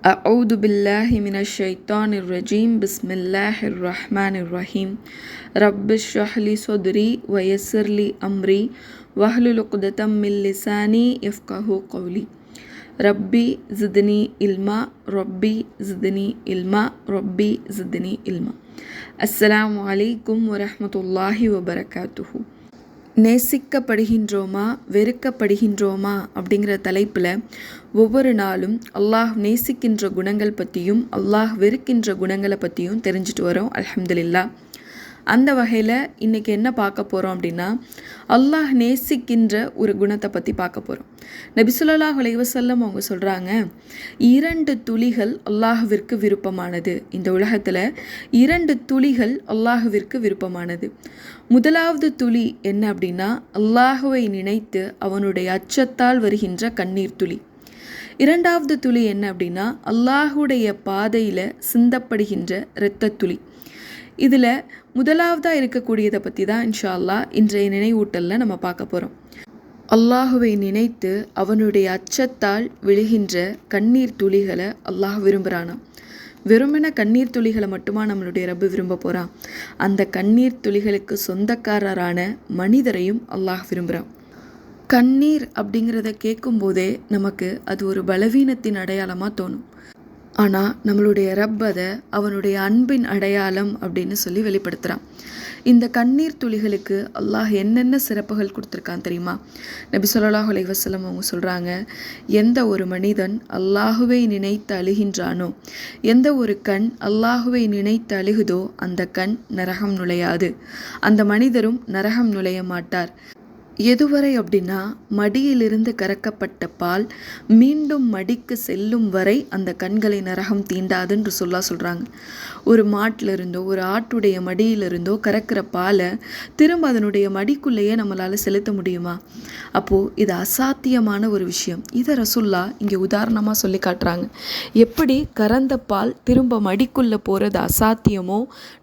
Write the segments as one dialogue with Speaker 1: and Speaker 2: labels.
Speaker 1: أعوذ بالله من الشيطان الرجيم بسم الله الرحمن الرحيم رب اشرح لي صدري ويسر لي أمري واحلل عقدة من لساني يفقهوا قولي ربي زدني علما ربي زدني علما ربي زدني علما. அஸ்ஸலாமு அலைக்கும் வரஹ்மத்துல்லாஹி வபரகாத்துஹு. நேசிக்கப்படுகின்றோமா வெறுக்கப்படுகின்றோமா அப்படிங்கிற தலைப்பில் ஒவ்வொரு நாளும் அல்லாஹ் நேசிக்கின்ற குணங்கள் பற்றியும் அல்லாஹ் வெறுக்கின்ற குணங்களை பற்றியும் தெரிஞ்சுட்டு வரோம். அல்ஹம்துலில்லாஹ். அந்த வகையில் இன்றைக்கி என்ன பார்க்க போகிறோம் அப்படின்னா, அல்லாஹ் நேசிக்கின்ற ஒரு குணத்தை பற்றி பார்க்க போகிறோம். நபி ஸல்லல்லாஹு அலைஹி வஸல்லம் அவங்க சொல்கிறாங்க, 2 துளிகள் அல்லாஹ்விற்கு விருப்பமானது. இந்த உலகத்தில் 2 துளிகள் அல்லாஹ்விற்கு விருப்பமானது. முதலாவது துளி என்ன அப்படின்னா, அல்லாஹுவை நினைத்து அவனுடைய அச்சத்தால் வருகின்ற கண்ணீர் துளி. இரண்டாவது துளி என்ன அப்படின்னா, அல்லாஹுடைய பாதையில் சிந்தப்படுகின்ற இரத்த துளி. இதில் முதலாவதாக இருக்கக்கூடியதை பற்றி தான் இன்ஷா அல்லாஹ் இன்றைய நினைவூட்டலில் நம்ம பார்க்க போகிறோம். அல்லாஹுவை நினைத்து அவனுடைய அச்சத்தால் விழுகின்ற கண்ணீர் துளிகளை அல்லாஹ் விரும்புகிறானா? வெறுமென கண்ணீர் துளிகளை மட்டுமா நம்மளுடைய ரப்பு விரும்ப போகிறான்? அந்த கண்ணீர் துளிகளுக்கு சொந்தக்காரரான மனிதரையும் அல்லாஹ் விரும்புகிறான். கண்ணீர் அப்படிங்கிறத கேட்கும்போதே நமக்கு அது ஒரு பலவீனத்தின் அடையாளமாக தோணும். ஆனால் நம்மளுடைய ரப் அதை அவனுடைய அன்பின் அடையாளம் அப்படின்னு சொல்லி வெளிப்படுத்துகிறான். இந்த கண்ணீர் துளிகளுக்கு அல்லாஹ் என்னென்ன சிறப்புகள் கொடுத்துருக்கான் தெரியுமா? நபி ஸல்லல்லாஹு அலைஹி வஸல்லம் அவங்க சொல்கிறாங்க, எந்த ஒரு மனிதன் அல்லாஹுவை நினைத்து அழுகின்றானோ, எந்த ஒரு கண் அல்லாஹுவை நினைத்து அழுகுதோ அந்த கண் நரகம் நுழையாது, அந்த மனிதரும் நரகம் நுழைய மாட்டார். எதுவரை அப்படின்னா, மடியிலிருந்து கறக்கப்பட்ட பால் மீண்டும் மடிக்கு செல்லும் வரை அந்த கண்களை நரகம் தீண்டாதுன்னு சொல்கிறாங்க. ஒரு மாட்டிலிருந்தோ ஒரு ஆட்டுடைய மடியிலிருந்தோ கறக்கிற பாலை திரும்ப அதனுடைய மடிக்குள்ளேயே நம்மளால் செலுத்த முடியுமா? அப்போது இது அசாத்தியமான ஒரு விஷயம். இதை ரசுல்லா இங்கே உதாரணமாக சொல்லி காட்டுறாங்க. எப்படி கறந்த பால் திரும்ப மடிக்குள்ளே போகிறது அசாத்தியமோ,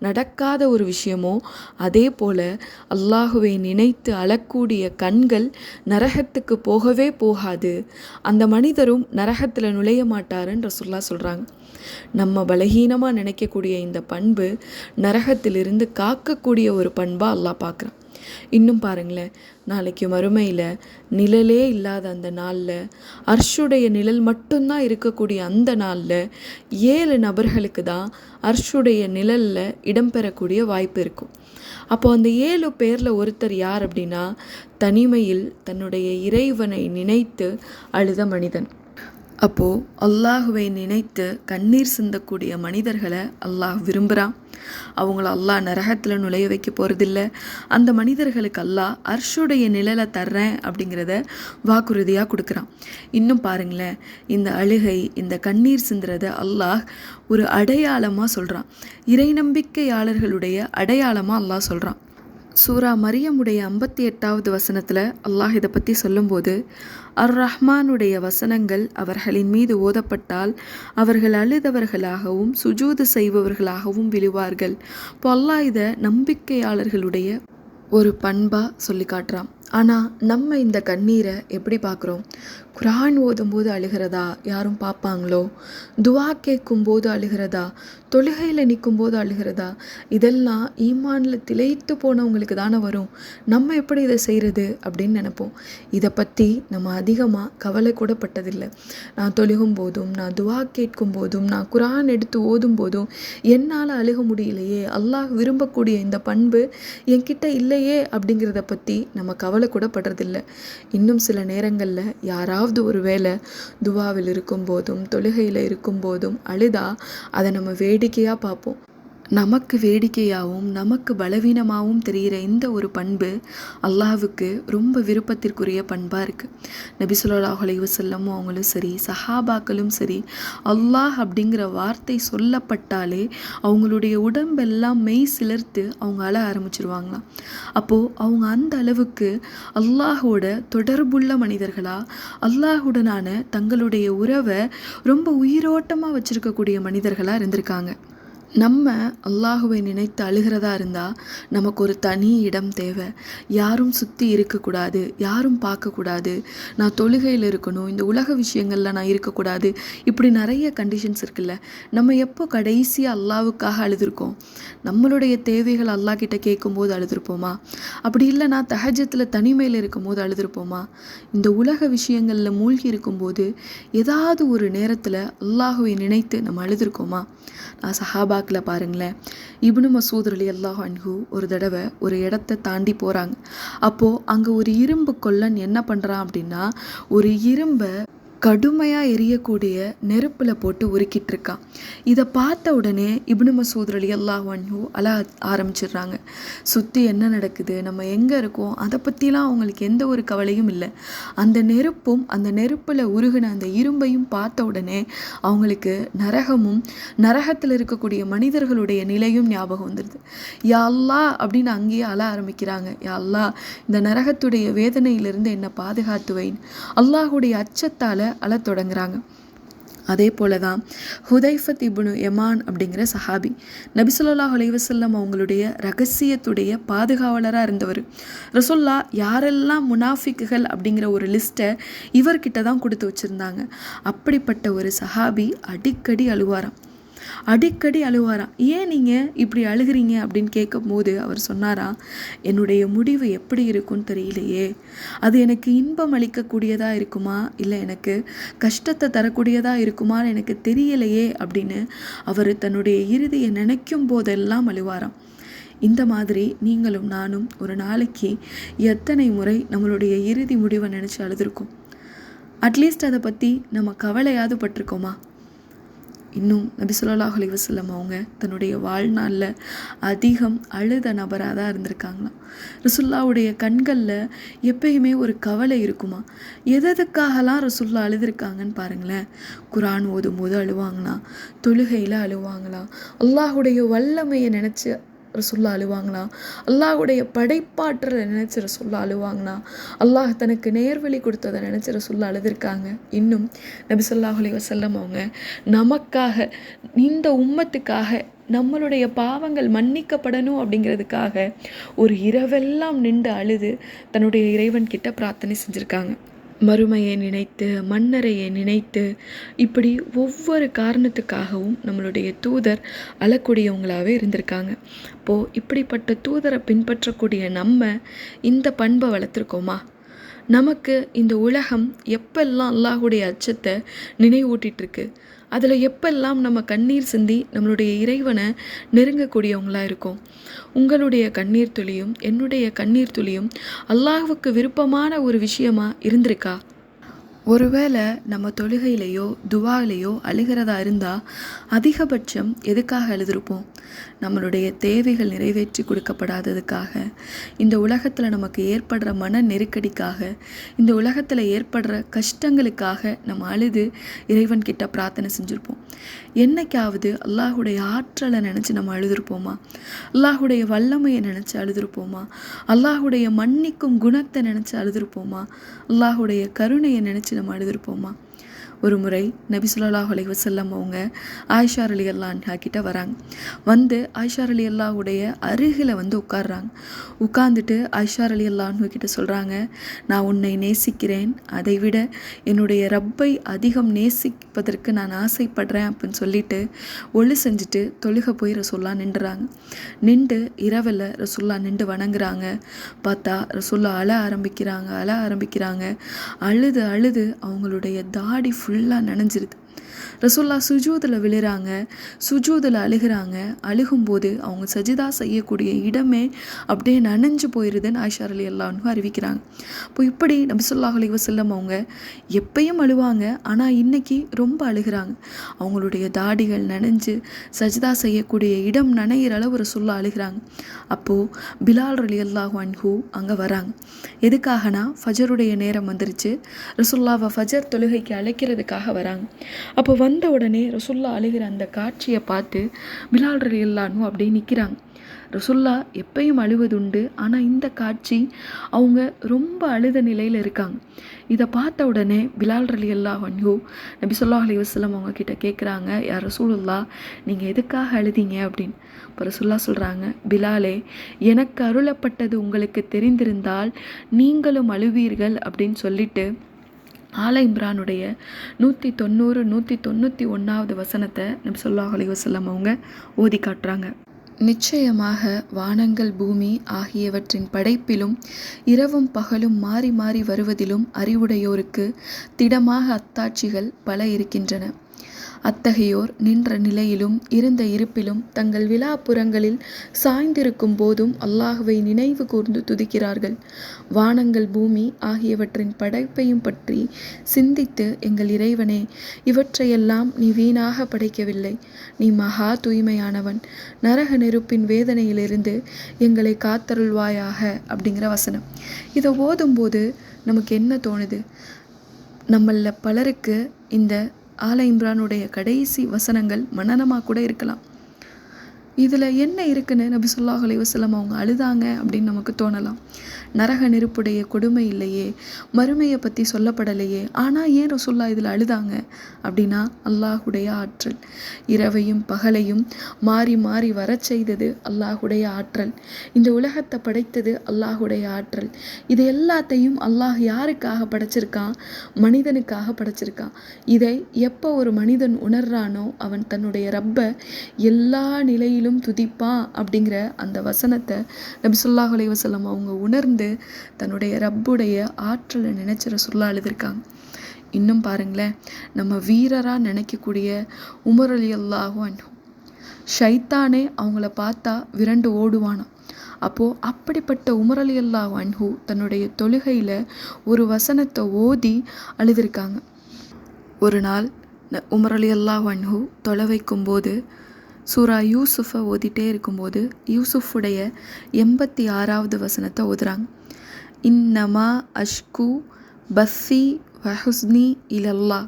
Speaker 1: நடக்காத ஒரு விஷயமோ, அதே போல் அல்லாஹுவை நினைத்து அழக்கூடிய கண்கள் நரகத்துக்கு போகவே போகாது, அந்த மனிதரும் நரகத்தில் நுழைய மாட்டாருன்னு ரசூலுல்லாஹ் சொல்கிறாங்க. நம்ம பலகீனமாக நினைக்கக்கூடிய இந்த பண்பு நரகத்திலிருந்து காக்கக்கூடிய ஒரு பண்பாக அல்லாஹ் பார்க்குறான். இன்னும் பாருங்களேன், நாளைக்கு மறுமையில் நிழலே இல்லாத அந்த நாளில், அர்ஷுடைய நிழல் மட்டும்தான் இருக்கக்கூடிய அந்த நாளில் 7 நபர்களுக்கு தான் அர்ஷுடைய நிழலில் இடம்பெறக்கூடிய வாய்ப்பு இருக்கும். அப்போது அந்த 7 பேரில் ஒருத்தர் யார் அப்படின்னா, தனிமையில் தன்னுடைய இறைவனை நினைத்து அழுத மனிதன். அப்போது அல்லாஹுவை நினைத்து கண்ணீர் சிந்தக்கூடிய மனிதர்களை அல்லாஹ் விரும்புகிறான். அவங்கள அல்லாஹ் நரகத்தில் நுழைய வைக்க போகிறதில்ல. அந்த மனிதர்களுக்கு அல்லாஹ் அர்ஷுடைய நிழலை தர்றேன் அப்படிங்கிறத வாக்குறுதியாக கொடுக்குறான். இன்னும் பாருங்களேன், இந்த அழுகை, இந்த கண்ணீர் சிந்துறதை அல்லாஹ் ஒரு அடையாளமாக சொல்கிறான். இறை நம்பிக்கையாளர்களுடைய அடையாளமாக அல்லாஹ் சொல்கிறான். சூரா மரியமுடைய 58வது வசனத்தில் அல்லாஹ் இதை பற்றி சொல்லும்போது, அர் ரஹ்மானுடைய வசனங்கள் அவர்களின் மீது ஓதப்பட்டால் அவர்கள் அழுதவர்களாகவும் சுஜூது செய்பவர்களாகவும் விழுவார்கள். இப்போ அல்லாஹ் இதை நம்பிக்கையாளர்களுடைய ஒரு பண்பாக சொல்லி காட்டுறான். ஆனால் நம்ம இந்த கண்ணீரை எப்படி பார்க்குறோம்? குர்ஆன் ஓதும்போது அழுகிறதா? யாரும் பார்ப்பாங்களோ? துவா கேட்கும்போது அழுகிறதா? தொழுகையில் நிற்கும்போது அழுகிறதா? இதெல்லாம் ஈமானில் திளைத்து போனவங்களுக்கு தானே வரும். நம்ம எப்படி இதை செய்கிறது அப்படின்னு நினைப்போம். இதை பற்றி நம்ம அதிகமாக கவலை கூட பட்டதில்லை. நான் தொழுகும் போதும், நான் துவா கேட்கும் போதும், நான் குர்ஆன் எடுத்து ஓதும் போதும் என்னால் அழுக முடியலையே, அல்லாஹ் விரும்பக்கூடிய இந்த பண்பு என்கிட்ட இல்லையே அப்படிங்கிறத பற்றி நம்ம கவலை கூட படுறதில்லை. இன்னும் சில நேரங்களில் யாராவது ஒரு வேளை துவாவில் இருக்கும்போதும் தொழுகையில் இருக்கும்போதும் அழுதா அதை நம்ம வேடிக்கையாக பார்ப்போம். நமக்கு வேடிக்கையாகவும் நமக்கு பலவீனமாகவும் தெரிகிற இந்த ஒரு பண்பு அல்லாஹ்வுக்கு ரொம்ப விருப்பத்திற்குரிய பண்பாக இருக்குது. நபி ஸல்லல்லாஹு அலைஹி வஸல்லம் அவங்களும் சரி, சஹாபாக்களும் சரி, அல்லாஹ் அப்படிங்கிற வார்த்தை சொல்லப்பட்டாலே அவங்களுடைய உடம்பெல்லாம் மெய் சிலிர்த்து அவங்க அழ ஆரம்பிச்சிருவாங்களாம். அப்போது அவங்க அந்த அளவுக்கு அல்லாஹோட தொடர்புள்ள மனிதர்களாக, அல்லாஹுடனான தங்களுடைய உறவை ரொம்ப உயிரோட்டமாக வச்சுருக்கக்கூடிய மனிதர்களாக இருந்திருக்காங்க. நம்ம அல்லாஹுவை நினைத்து அழுகிறதா இருந்தால் நமக்கு ஒரு தனி இடம் தேவை. யாரும் சுற்றி இருக்கக்கூடாது, யாரும் பார்க்கக்கூடாது, நான் தொழுகையில் இருக்கணும், இந்த உலக விஷயங்களில் நான் இருக்கக்கூடாது, இப்படி நிறைய கண்டிஷன்ஸ் இருக்குல்ல. நம்ம எப்போ கடைசியாக அல்லாவுக்காக அழுதுருக்கோம்? நம்மளுடைய தேவைகள் அல்லாஹ் கிட்ட கேட்கும்போது அழுதுருப்போமா? அப்படி இல்லைனா தஹஜத்தில் தனிமையில் இருக்கும்போது அழுதுருப்போமா? இந்த உலக விஷயங்களில் மூழ்கி இருக்கும்போது ஏதாவது ஒரு நேரத்தில் அல்லாஹுவை நினைத்து நம்ம அழுதுருக்கோமா? நான் சஹாபாக்கில் பாருங்களேன், இப்னு மசூத் ரலியல்லாஹு அன்ஹு ஒரு தடவை ஒரு இடத்த தாண்டி போகிறாங்க. அப்போது அங்கே ஒரு இரும்பு கொல்லன் என்ன பண்ணுறான் அப்படின்னா, ஒரு இரும்பை கடுமையாக எரியக்கூடிய நெருப்பில் போட்டு உருக்கிட்டு இருக்கான். இதை பார்த்த உடனே இப்னு மசூத் ரலியல்லாஹு அன்ஹு அழ ஆரம்பிச்சிடுறாங்க. சுற்றி என்ன நடக்குது, நம்ம எங்கே இருக்கோம், அதை பற்றிலாம் அவங்களுக்கு எந்த ஒரு கவலையும் இல்லை. அந்த நெருப்பும் அந்த நெருப்பில் உருகின அந்த இரும்பையும் பார்த்த உடனே அவங்களுக்கு நரகத்தில் இருக்கக்கூடிய மனிதர்களுடைய நிலையும் ஞாபகம் வந்துடுது. யா அல்லாஹ் அப்படின்னு அங்கேயே அழ ஆரம்பிக்கிறாங்க. யா அல்லாஹ், இந்த நரகத்துடைய வேதனையிலிருந்து என்னை பாதுகாத்து வைன். அல்லாஹுடைய அச்சத்தால் அழத் தொடங்குறாங்க. அதே போல தான் ஹுதைஃபத் இப்னு யமான் அப்படிங்கிற சஹாபி, நபி ஸல்லல்லாஹு அலைஹி வஸல்லம் அவங்களுடைய ரகசியத்துடைய பாதுகாவலராக இருந்தவர். ரசூல்லா யாரெல்லாம் முனாஃபிக்குகள் அப்படிங்கிற ஒரு லிஸ்ட்டை இவர்கிட்ட தான் கொடுத்து வச்சுருந்தாங்க. அப்படிப்பட்ட ஒரு சஹாபி அடிக்கடி அழுவாராம். ஏன் நீங்கள் இப்படி அழுகிறீங்க அப்படின்னு கேட்கும்போது அவர் சொன்னாராம், என்னுடைய முடிவு எப்படி இருக்கும்னு தெரியலையே, அது எனக்கு இன்பம் அளிக்கக்கூடியதாக இருக்குமா இல்லை எனக்கு கஷ்டத்தை தரக்கூடியதாக இருக்குமான்னு எனக்கு தெரியலையே அப்படின்னு அவர் தன்னுடைய இறுதியை நினைக்கும் போதெல்லாம் அழுவாராம். இந்த மாதிரி நீங்களும் நானும் ஒரு நாளைக்கு எத்தனை முறை நம்மளுடைய இறுதி முடிவை நினச்சி அழுதுருக்கோம்? அட்லீஸ்ட் அதை பற்றி நம்ம கவலையாவது பட்டிருக்கோமா? இன்னும் நபி ஸல்லல்லாஹு அலைஹி வஸல்லம் அவங்க தன்னுடைய வாழ்நாளில் அதிகம் அழுத நபராக தான் இருந்திருக்காங்களாம். ரசுல்லாவுடைய கண்களில் எப்பயுமே ஒரு கவலை இருக்குமா? எதுக்காகலாம் ரசுல்லா அழுதுருக்காங்கன்னு பாருங்களேன். குர்ஆன் ஓதும்போது அழுவாங்களாம், தொழுகையில் அழுவாங்களாம், அல்லாஹுடைய வல்லமையை நினச்சி ரசுல்லா அழுவாங்களாம், அல்லாஹுடைய படைப்பாற்றலை நினச்சி ரசுல்லா அழுவாங்களாம், அல்லாஹ் தனக்கு நேர்வழி கொடுத்ததை நினச்சி ரசுல்லா அழுதுருக்காங்க. இன்னும் நபி ஸல்லல்லாஹு அலைஹி வஸல்லம் அவங்க நமக்காக, இந்த உம்மத்துக்காக, நம்மளுடைய பாவங்கள் மன்னிக்கப்படணும் அப்படிங்கிறதுக்காக ஒரு இரவெல்லாம் நின்று அழுது தன்னுடைய இறைவன் கிட்ட பிரார்த்தனை செஞ்சுருக்காங்க. மறுமையை நினைத்து, மன்னரையை நினைத்து, இப்படி ஒவ்வொரு காரணத்துக்காகவும் நம்மளுடைய தூதர் அழக்கூடியவங்களாகவே இருந்திருக்காங்க. இப்போது இப்படிப்பட்ட தூதரை பின்பற்றக்கூடிய நம்ம இந்த பண்பை வளர்த்துருக்கோமா? நமக்கு இந்த உலகம் எப்பெல்லாம் அல்லாஹுடைய அச்சத்தை நினைவூட்டிகிட்ருக்கு, அதில் எப்பெல்லாம் நம்ம கண்ணீர் சிந்தி நம்மளுடைய இறைவனை நெருங்கக்கூடியவங்களாக இருக்கோம். உங்களுடைய கண்ணீர் துளியும் என்னுடைய கண்ணீர் துளியும் அல்லாஹ்வுக்கு விருப்பமான ஒரு விஷயமா இருந்திருக்கா? ஒருவேளை நம்ம தொழுகையிலையோ துவாலையோ அழுகிறதா இருந்தால் அதிகபட்சம் எதுக்காக அழுதுருப்போம்? நம்மளுடைய தேவைகள் நிறைவேற்றி கொடுக்கப்படாததுக்காக, இந்த உலகத்தில் நமக்கு ஏற்படுற மன நெருக்கடிக்காக, இந்த உலகத்தில் ஏற்படுற கஷ்டங்களுக்காக நம்ம அழுது இறைவன் கிட்ட பிரார்த்தனை செஞ்சுருப்போம். என்னைக்காவது அல்லாஹுடைய ஆற்றலை நினச்சி நம்ம அழுதுருப்போமா? அல்லாஹுடைய வல்லமையை நினச்சி அழுதுருப்போமா? அல்லாஹுடைய மன்னிக்கும் குணத்தை நினச்சி அழுதுருப்போமா? அல்லாஹுடைய கருணையை நினச்சி நம்ம அழுதுருப்போமா? ஒரு முறை நபி ஸல்லல்லாஹு அலைஹி வஸல்லம் அவங்க ஆயிஷா ரலியல்லாஹு அன்ஹா கிட்ட வராங்க. வந்து ஆயிஷா ரலியல்லாஹுடைய அருகில் வந்து உட்கார்றாங்க. உட்கார்ந்துட்டு ஆயிஷா ரலியல்லாஹு அன்ஹா கிட்ட சொல்கிறாங்க, நான் உன்னை நேசிக்கிறேன், அதை விட என்னுடைய ரப்பை அதிகம் நேசிப்பதற்கு நான் ஆசைப்படுறேன் அப்படின்னு சொல்லிட்டு ஒளி செஞ்சுட்டு தொழுக போய் ரசூல்லா நின்றுறாங்க. நின்று இரவில் ரசூல்லா நின்று வணங்குறாங்க. பார்த்தா ரசூல்லா அழ ஆரம்பிக்கிறாங்க. அழுது அவங்களுடைய தாடி ஃபுல்லாக நனைஞ்சிருது. ரசூல்லா சுஜூதில் விழுறாங்க, சுஜூதில் அழுகிறாங்க. அழுகும்போது அவங்க சஜிதா செய்யக்கூடிய இடமே அப்படியே நனைஞ்சு போயிடுதுன்னு ஆயிஷா ரலியல்லாஹு அன்ஹா அறிவிக்கிறாங்க. இப்போ இப்படி நபி ஸல்லல்லாஹு அலைஹி வஸல்லம் அவங்க எப்பயும் அழுவாங்க, ஆனால் இன்னைக்கு ரொம்ப அழுகிறாங்க. அவங்களுடைய தாடிகள் நனைஞ்சு சஜிதா செய்யக்கூடிய இடம் நனைகிற அளவு ரசூல்லா அழுகிறாங்க. அப்போது பிலால் ரலியல்லாஹு அன்ஹு அங்கே வராங்க. எதுக்காகனா ஃபஜருடைய நேரம் வந்துருச்சு, ரசூல்லாவை ஃபஜர் தொழுகைக்கு அழைக்கிறதுக்காக வராங்க. அப்போ வந்த உடனே ரசூல்லா அழுகிற அந்த காட்சியை பார்த்து பிலால் ரலியல்லாஹு அன்ஹு அப்படியே நிற்கிறாங்க. ரசூல்லா எப்பயும் அழுவதுண்டு, ஆனால் இந்த காட்சி அவங்க ரொம்ப அழுத நிலையில் இருக்காங்க. இதை பார்த்த உடனே பிலால் ரலியல்லாஹு அன்ஹு நபி ஸல்லல்லாஹு அலைஹி வஸல்லம் அவங்க கிட்ட கேட்குறாங்க, யா ரசூலுல்லாஹ் நீங்கள் எதுக்காக அழுதீங்க அப்படின்னு. இப்போ ரசூலுல்லாஹ் சொல்கிறாங்க, பிலாலே எனக்கு அருளப்பட்டது உங்களுக்கு தெரிந்திருந்தால் நீங்களும் அழுவீர்கள் அப்படின்னு சொல்லிட்டு ஆல இம்ரானுடைய 190 191வது வசனத்தை நபி ஸல்லல்லாஹு அலைஹி வஸல்லம் அவங்க ஓதி காட்டுறாங்க. நிச்சயமாக வானங்கள் பூமி ஆகியவற்றின் படைப்பிலும் இரவும் பகலும் மாறி மாறி வருவதிலும் அறிவுடையோருக்கு திடமாக அத்தாட்சிகள் பல இருக்கின்றன. அத்தகையோர் நின்ற நிலையிலும் இருந்த இருப்பிலும் தங்கள் விலாப்புறங்களில் சாய்ந்திருக்கும் போதும் அல்லாஹுவை நினைவு கூர்ந்து துதிக்கிறார்கள். வானங்கள் பூமி ஆகியவற்றின் படைப்பையும் பற்றி சிந்தித்து, எங்கள் இறைவனே, இவற்றையெல்லாம் நீ வீணாக படைக்கவில்லை, நீ மகா தூய்மையானவன், நரக நெருப்பின் வேதனையிலிருந்து எங்களை காத்தருள்வாயாக அப்படிங்கிற வசனம். இதை ஓதும்போது நமக்கு என்ன தோணுது? நம்மள பலருக்கு இந்த ஆல இம்ரானுடைய கடைசி வசனங்கள் மனனமாக கூட இருக்கலாம். இதில் என்ன இருக்குன்னு நபி ஸல்லல்லாஹு அலைஹி வஸல்லம் அவங்க அழுதாங்க அப்படின்னு நமக்கு தோணலாம். நரக நெருப்புடைய கொடுமை இல்லையே, மறுமையை பற்றி சொல்லப்படலையே, ஆனால் ஏன் ரசூலுல்லாஹ் இதில் அழுதாங்க அப்படின்னா அல்லாஹுடைய ஆற்றல். இரவையும் பகலையும் மாறி மாறி வரச் செய்தது அல்லாஹுடைய ஆற்றல். இந்த உலகத்தை படைத்தது அல்லாஹுடைய ஆற்றல். இது எல்லாத்தையும் அல்லாஹ் யாருக்காக படைச்சிருக்கான்? மனிதனுக்காக படைச்சிருக்கான். இதை எப்போ ஒரு மனிதன் உணர்றானோ அவன் தன்னுடைய ரப்பை எல்லா நிலையிலும் துதிப்பான் அப்படிங்கிற அந்த வசனத்தை நபி ஸல்லல்லாஹு அலைஹி வஸல்லம் அவங்க உணர்ந்து தன்னுடைய ரப்புடைய ஆற்றலை நினைச்சு ரசூலுல்லாஹ் அழுதுருக்காங்க. இன்னும் பாருங்களேன், நம்ம வீரராக நினைக்கக்கூடிய உமர் ரலியல்லாஹு அன்ஹு, ஷைத்தானே அவங்கள பார்த்தா விரண்டு ஓடுவானாம். அப்போது அப்படிப்பட்ட உமர் ரலியல்லாஹு அன்ஹு தன்னுடைய தொழுகையில் ஒரு வசனத்தை ஓதி அழுதுருக்காங்க. ஒரு நாள் உமர் ரலியல்லாஹு அன்ஹு தொலை வைக்கும்போது சூரா யூசுஃபை ஓதிட்டே இருக்கும்போது யூசுஃபுடைய 86வது வசனத்தை ஓதுறாங்க. இன்னமா அஷ்கு பஸ்ஸி வஹுஸ்னி இலல்லா,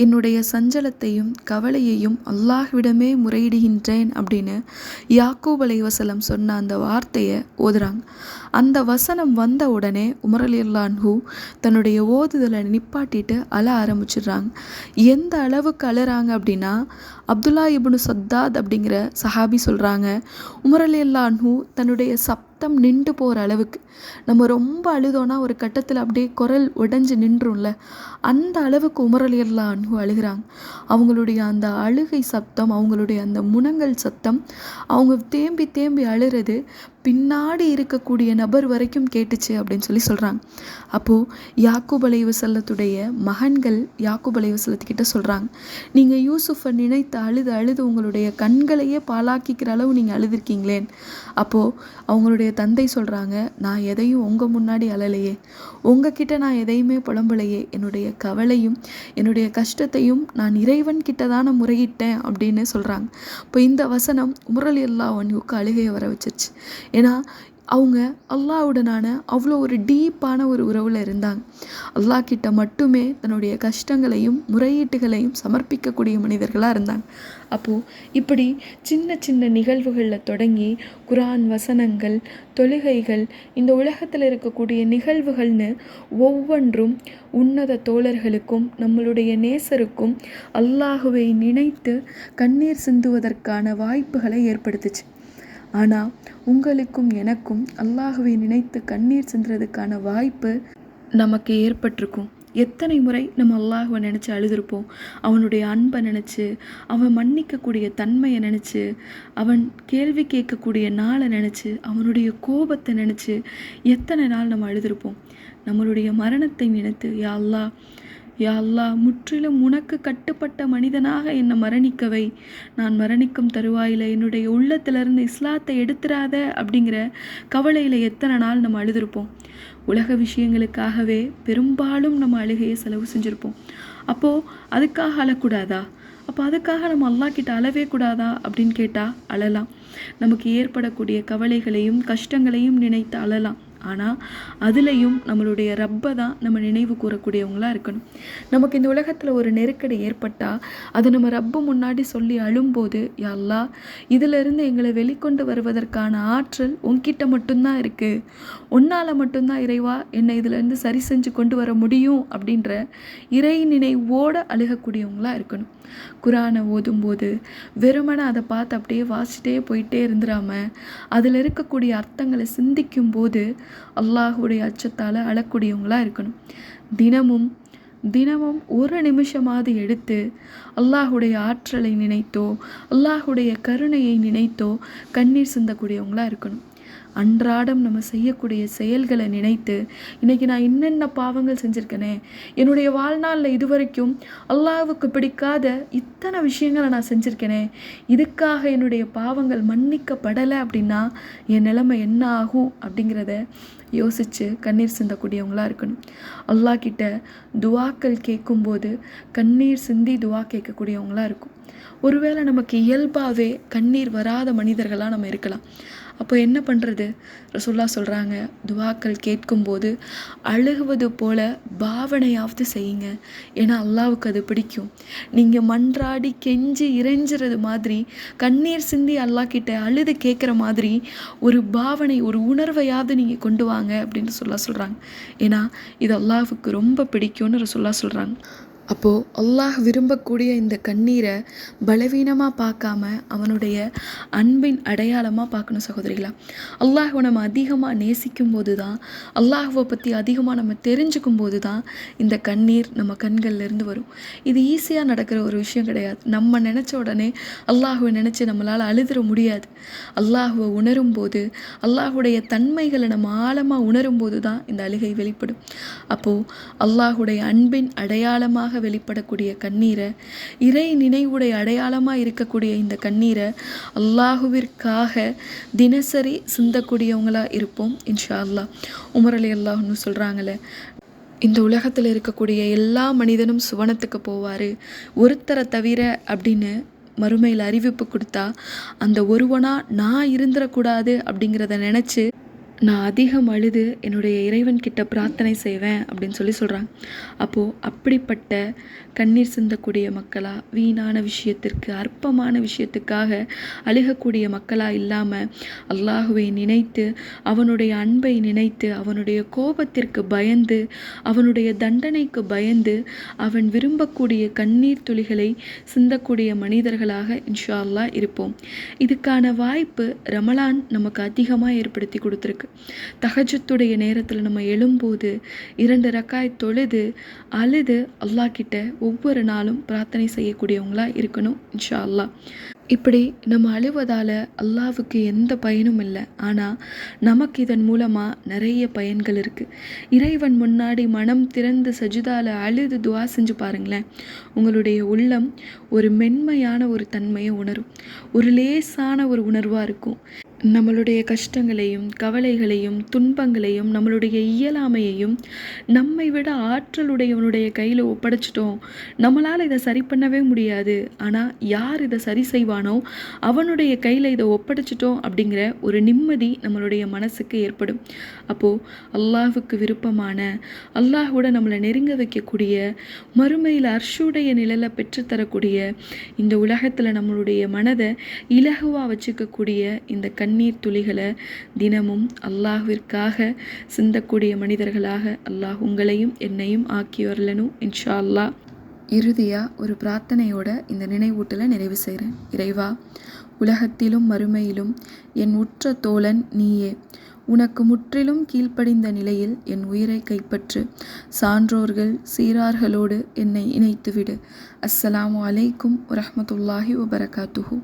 Speaker 1: என்னுடைய சஞ்சலத்தையும் கவலையையும் அல்லாஹ்விடமே முறையிடுகின்றேன் அப்படின்னு யாக்கூப் அலைஹிஸ்ஸலாம் சொன்ன அந்த வார்த்தையை ஓதுறாங்க. அந்த வசனம் வந்த உடனே உமர் ரலியல்லாஹு அன்ஹு தன்னுடைய ஓதுதலை நிப்பாட்டிட்டு அழ ஆரம்பிச்சிடுறாங்க. எந்த அளவுக்கு அழுறாங்க அப்படின்னா, அப்துல்லா இப்னு சத்தாத் அப்படிங்கிற சஹாபி சொல்கிறாங்க, உமர் ரலியல்லாஹு அன்ஹு தன்னுடைய சப்தம் நின்று போகிற அளவுக்கு, நம்ம ரொம்ப அழுதோன்னா ஒரு கட்டத்தில் அப்படியே குரல் உடைஞ்சு நின்றும்ல, அந்த அளவுக்கு உமர் ரலியல்லாஹு அன்ஹு அழுகிறாங்க. அவங்களுடைய அந்த அழுகை சத்தம், அவங்களுடைய அந்த முனங்கல் சத்தம், அவங்க தேம்பி தேம்பி அழுறது பின்னாடி இருக்கக்கூடிய நபர் வரைக்கும் கேட்டுச்சு அப்படின்னு சொல்லி சொல்கிறாங்க. அப்போது யாக்கூப் அலைஹிஸ்ஸலாத்துடைய மகன்கள் யாக்கூப் அலைஹிஸ்ஸலாத்துக்கிட்ட சொல்கிறாங்க, நீங்கள் யூசுஃபை நினைத்து அழுது அழுது உங்களுடைய கண்களையே பாழாக்கிக்கிற அளவு நீங்கள் அழுதுருக்கீங்களேன். அப்போது அவங்களுடைய தந்தை சொல்கிறாங்க, நான் எதையும் உங்கள் முன்னாடி அழலையே, உங்ககிட்ட நான் எதையுமே புலம்பலையே, என்னுடைய கவலையும் என்னுடைய கஷ்டத்தையும் நான் இறைவன் கிட்ட தானே முறையிட்டேன் அப்படின்னு சொல்கிறாங்க. இப்போ இந்த வசனம் உமர் ரலியல்லாஹு அன்ஹுக்கு அழுகையை வர வச்சிருச்சு. ஏன்னா அவங்க அல்லாஹ்வுடனான அவ்வளோ ஒரு டீப்பான ஒரு உறவில் இருந்தாங்க. அல்லாஹ் கிட்ட மட்டுமே தன்னுடைய கஷ்டங்களையும் முறையீட்டுகளையும் சமர்ப்பிக்கக்கூடிய மனிதர்களாக இருந்தாங்க. அப்போது இப்படி சின்ன சின்ன நிகழ்வுகளில் தொடங்கி குர்ஆன் வசனங்கள், தொழுகைகள், இந்த உலகத்தில் இருக்கக்கூடிய நிகழ்வுகள்னு ஒவ்வொன்றும் உன்னத தோழர்களுக்கும் நம்மளுடைய நேசருக்கும் அல்லாஹுவை நினைத்து கண்ணீர் சிந்துவதற்கான வாய்ப்புகளை ஏற்படுத்துச்சு. ஆனால் உங்களுக்கும் எனக்கும் அல்லாஹுவை நினைத்து கண்ணீர் சிந்துறதுக்கான வாய்ப்பு நமக்கு ஏற்பட்டிருக்கும். எத்தனை முறை நம்ம அல்லாஹுவை நினச்சி அழுதுருப்போம். அவனுடைய அன்பை நினச்சி, அவன் மன்னிக்கக்கூடிய தன்மையை நினச்சி, அவன் கேள்வி கேட்கக்கூடிய நாளை நினச்சி, அவனுடைய கோபத்தை நினச்சி எத்தனை நாள் நம்ம அழுதுருப்போம். நம்மளுடைய மரணத்தை நினைத்து, யா அல்லாஹ், யா அல்லாஹ், முற்றிலும் உனக்கு கட்டுப்பட்ட மனிதனாக என்னை மரணிக்கவை, நான் மரணிக்கும் தருவாயில் என்னுடைய உள்ளத்திலிருந்து இஸ்லாத்தை எடுத்துடாத அப்படிங்கிற கவலையில் எத்தனை நாள் நம்ம அழுதுருப்போம். உலக விஷயங்களுக்காகவே பெரும்பாலும் நம்ம அழுகையை செலவு செஞ்சுருப்போம். அப்போது அதுக்காக அழக்கூடாதா? அப்போ அதுக்காக நம்ம அல்லாஹ் கிட்ட அழவே கூடாதா அப்படின்னு கேட்டால் அழலாம். நமக்கு ஏற்படக்கூடிய கவலைகளையும் கஷ்டங்களையும் நினைத்து அழலாம். ஆனால் அதுலேயும் நம்மளுடைய ரப்பை தான் நம்ம நினைவு கூறக்கூடியவங்களாக இருக்கணும். நமக்கு இந்த உலகத்தில் ஒரு நெருக்கடி ஏற்பட்டால் அதை நம்ம ரப்பு முன்னாடி சொல்லி அழும்போது, யா அல்லாஹ், இதிலிருந்து எங்களை வெளிக்கொண்டு வருவதற்கான ஆற்றல் உன்கிட்ட மட்டும்தான் இருக்குது, உன்னால் மட்டும்தான் இறைவா என்னை இதிலேருந்து சரி செஞ்சு கொண்டு வர முடியும் அப்படின்ற இறை நினைவோடு அழுகக்கூடியவங்களாக இருக்கணும். குரானை ஓதும்போது வெறுமனை அதை பார்த்து அப்படியே வாசிட்டே போயிட்டே இருந்துடாம அதில் இருக்கக்கூடிய அர்த்தங்களை சிந்திக்கும் போது அல்லாஹுடைய அச்சத்தால் அழக்கூடியவங்களாக இருக்கணும். தினமும் ஒரு நிமிஷமாவது எடுத்து அல்லாஹுடைய ஆற்றலை நினைத்தோ அல்லாஹுடைய கருணையை நினைத்தோ கண்ணீர் சிந்தக்கூடியவங்களாக இருக்கணும். அன்றாடம் நம்ம செய்யக்கூடிய செயல்களை நினைத்து இன்றைக்கி நான் என்னென்ன பாவங்கள் செஞ்சுருக்கேனே, என்னுடைய வாழ்நாளில் இதுவரைக்கும் அல்லாஹ்வுக்கு பிடிக்காத இத்தனை விஷயங்களை நான் செஞ்சுருக்கேனே, இதுக்காக என்னுடைய பாவங்கள் மன்னிக்கப்படலை அப்படின்னா என் நிலைமை என்ன ஆகும் அப்படிங்கிறத யோசித்து கண்ணீர் சிந்தக்கூடியவங்களாக இருக்கணும். அல்லாஹ் கிட்ட துவாக்கள் கேட்கும்போது கண்ணீர் சிந்தி துவா கேட்கக்கூடியவங்களாக இருக்கும். ஒருவேளை நமக்கு இயல்பாகவே கண்ணீர் வராத மனிதர்களாக நம்ம இருக்கலாம். அப்போ என்ன பண்ணுறது? ரசூலுல்லாஹ் சொல்கிறாங்க, துவாக்கள் கேட்கும்போது அழுகுவது போல பாவனையாவது செய்யுங்க. ஏன்னா அல்லாஹ்வுக்கு அது பிடிக்கும். நீங்கள் மன்றாடி கெஞ்சி இறைஞ்சுறது மாதிரி கண்ணீர் சிந்தி அல்லாஹ் கிட்ட அழுது கேட்குற மாதிரி ஒரு பாவனை, ஒரு உணர்வையாவது நீங்கள் கொண்டு வாங்க அப்படின்னு சொல்கிறாங்க. ஏன்னா இது அல்லாஹ்வுக்கு ரொம்ப பிடிக்கும்னு ரசூலுல்லாஹ் சொல்கிறாங்க. அப்போது அல்லாஹ் விரும்பக்கூடிய இந்த கண்ணீரை பலவீனமாக பார்க்காம அவனுடைய அன்பின் அடையாளமாக பார்க்கணும் சகோதரிகளா. அல்லாஹ்வை நம்ம அதிகமாக நேசிக்கும் போது தான், அல்லாஹ்வை பற்றி அதிகமாக நம்ம தெரிஞ்சுக்கும் போது தான் இந்த கண்ணீர் நம்ம கண்கள்லேருந்து வரும். இது ஈஸியாக நடக்கிற ஒரு விஷயம் கிடையாது. நம்ம நினச்ச உடனே அல்லாஹ்வை நினச்சி நம்மளால் அழுதுற முடியாது. அல்லாஹ்வை உணரும் போது, அல்லாஹுடைய தன்மைகளை நம்ம ஆழமாக உணரும் போது தான் இந்த அழுகை வெளிப்படும். அப்போது அல்லாஹுடைய அன்பின் அடையாளமாக வெளிப்படக்கூடிய கண்ணீரை, இறை நினைவுடைய அடையாளமாக இருக்கக்கூடிய இந்த கண்ணீரை அல்லாஹுவிற்காக தினசரி சிந்தக்கூடியவங்களாக இருப்போம் இன்ஷா அல்லாஹ். உமர் ரலியல்லாஹு அன்ஹு சொல்கிறாங்களே, இந்த உலகத்தில் இருக்கக்கூடிய எல்லா மனிதனும் சுவனத்துக்கு போவார் ஒருத்தரை தவிர அப்படின்னு மறுமையில் அறிவிப்பு கொடுத்தா, அந்த ஒருவனாக நான் இருந்துடக்கூடாது அப்படிங்கிறத நினச்சி நான் அதிகம் அழுது என்னுடைய இறைவன்கிட்ட பிரார்த்தனை செய்வேன் அப்படின்னு சொல்கிறாங்க. அப்போது அப்படிப்பட்ட கண்ணீர் சிந்தக்கூடிய மக்களாக, வீணான விஷயத்திற்கு, அற்பமான விஷயத்துக்காக அழுகக்கூடிய மக்களாக இல்லாமல் அல்லாஹுவை நினைத்து, அவனுடைய அன்பை நினைத்து, அவனுடைய கோபத்திற்கு பயந்து, அவனுடைய தண்டனைக்கு பயந்து, அவன் விரும்பக்கூடிய கண்ணீர் துளிகளை சிந்தக்கூடிய மனிதர்களாக இன்ஷா அல்லாஹ் இருப்போம். இதுக்கான வாய்ப்பு ரமலான் நமக்கு அதிகமாக ஏற்படுத்தி கொடுத்துருக்கு. தஹஜ்ஜுடைய நேரத்தில் நம்ம எழும்போது 2 ரக்காய் தொழுது அழுது அல்லாஹ் கிட்ட ஒவ்வொரு நாளும் பிரார்த்தனை செய்யக்கூடியவங்களா இருக்கணும் இன்ஷா அல்லாஹ். இப்படி நம்ம அழுவதால் அல்லாஹ்வுக்கு எந்த பயனும் இல்லை. ஆனால் நமக்கு இதன் மூலமாக நிறைய பயன்கள் இருக்குது. இறைவன் முன்னாடி மனம் திறந்து சஜிதால அழுது துவா செஞ்சு பாருங்களேன். உங்களுடைய உள்ளம் ஒரு மென்மையான ஒரு தன்மையை உணரும். ஒரு லேசான ஒரு உணர்வாக இருக்கும். நம்மளுடைய கஷ்டங்களையும் கவலைகளையும் துன்பங்களையும் நம்மளுடைய இயலாமையையும் நம்மை விட ஆற்றலுடையவனுடைய கையில் ஒப்படைச்சிட்டோம். நம்மளால் இதை சரி பண்ணவே முடியாது, ஆனால் யார் இதை சரி செய்வானோ அவனுடைய கையில் இதை ஒப்படைச்சிட்டோம் அப்படிங்கிற ஒரு நிம்மதி நம்மளுடைய மனசுக்கு ஏற்படும். அப்போது அல்லாஹ்வுக்கு விருப்பமான, அல்லாஹோட நம்மளை நெருங்க வைக்கக்கூடிய, மறுமையில் அர்ஷுடைய நிழலை பெற்றுத்தரக்கூடிய, இந்த உலகத்தில் நம்மளுடைய மனதை இலகுவாக வச்சுக்கக்கூடிய இந்த கண்ணீர் துளிகளை தினமும் அல்லாஹ்விற்காக சிந்தக்கூடிய மனிதர்களாக அல்லாஹ் உங்களையும் என்னையும் ஆக்கியவர்லனும் இன்ஷா அல்லாஹ். இறுதியாக ஒரு பிரார்த்தனையோட இந்த நினைவூட்டலை நிறைவு செய்கிறேன். இறைவா, உலகத்திலும் மறுமையிலும் என் உற்ற தோழன் நீயே. உனக்கு முற்றிலும் கீழ்ப்படிந்த நிலையில் என் உயிரை கைப்பற்று. சான்றோர்கள் சீரார்களோடு என்னை இணைத்துவிடு. அஸ்ஸலாமு அலைக்கும் வரஹ்மத்துல்லாஹி வபரகாத்துஹு.